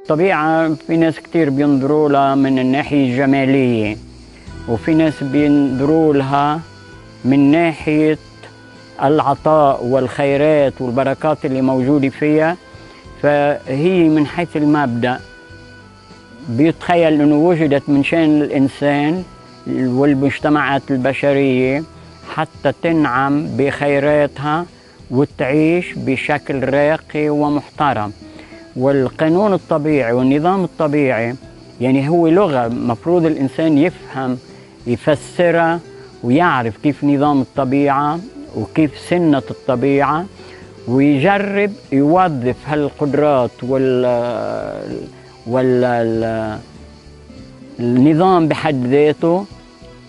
الطبيعة في ناس كتير بينظروا لها من الناحية الجمالية، وفي ناس بينظروا لها من ناحية العطاء والخيرات والبركات اللي موجودة فيها. فهي من حيث المبدأ بيتخيل أنه وجدت من شأن الإنسان والمجتمعات البشرية حتى تنعم بخيراتها وتعيش بشكل راقي ومحترم. والقانون الطبيعي والنظام الطبيعي يعني هو لغة مفروض الإنسان يفهم يفسرها ويعرف كيف نظام الطبيعة وكيف سنة الطبيعة، ويجرب يوظف هالقدرات النظام بحد ذاته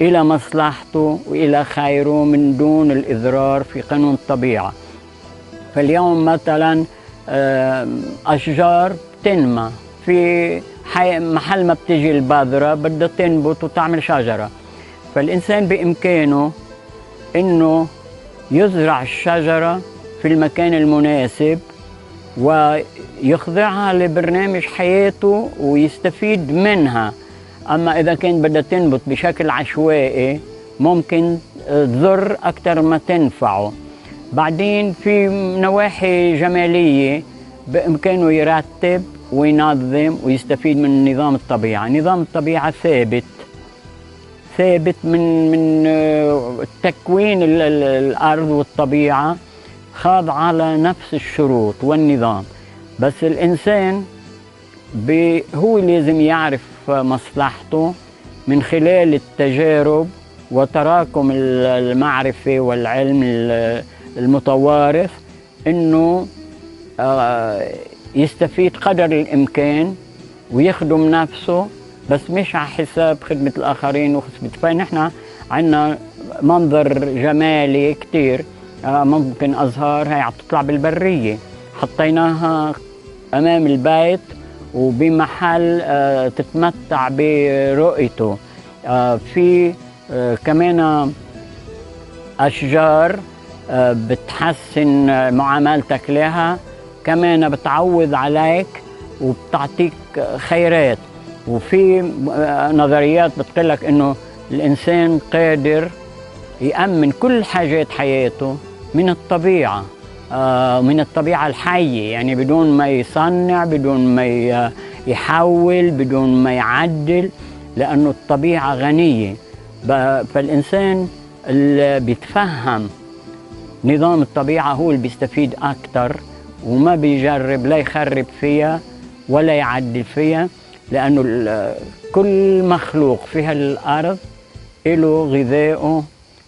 إلى مصلحته وإلى خيره من دون الإضرار في قانون الطبيعة. فاليوم مثلا أشجار تنمى في محل ما بتجي البذرة بدها تنبت وتعمل شجرة، فالإنسان بإمكانه إنه يزرع الشجرة في المكان المناسب ويخضعها لبرنامج حياته ويستفيد منها. أما إذا كان بدها تنبت بشكل عشوائي ممكن تضر أكثر ما تنفعه. بعدين في نواحي جمالية بإمكانه يرتب وينظم ويستفيد من نظام الطبيعة. نظام الطبيعة ثابت من تكوين الأرض والطبيعة، خاضع على نفس الشروط والنظام. بس الإنسان هو لازم يعرف مصلحته من خلال التجارب وتراكم المعرفة والعلم المتوارث، إنه يستفيد قدر الإمكان ويخدم نفسه، بس مش على حساب خدمة الآخرين وخدمة. فنحن عندنا منظر جمالي كتير، ممكن أزهار هي تطلع بالبرية حطيناها أمام البيت وبمحل تتمتع برؤيته. في كمان أشجار بتحسن معاملتك لها، كمان بتعوض عليك وبتعطيك خيرات. وفي نظريات بتقولك إنه الإنسان قادر يأمن كل حاجات حياته من الطبيعة، من الطبيعة الحية، يعني بدون ما يصنع، بدون ما يحول، بدون ما يعدل، لأنه الطبيعة غنية. فالإنسان اللي بيتفهم نظام الطبيعة هو اللي بيستفيد أكتر وما بيجرب لا يخرب فيها ولا يعدل فيها، لأنه كل مخلوق في هالأرض له غذائه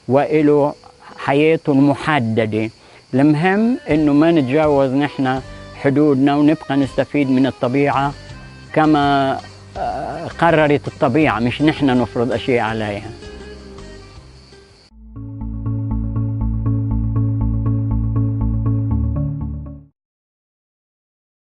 وله حياته المحددة. المهم إنه ما نتجاوز نحن حدودنا ونبقى نستفيد من الطبيعة كما قررت الطبيعة، مش نحن نفرض أشياء عليها.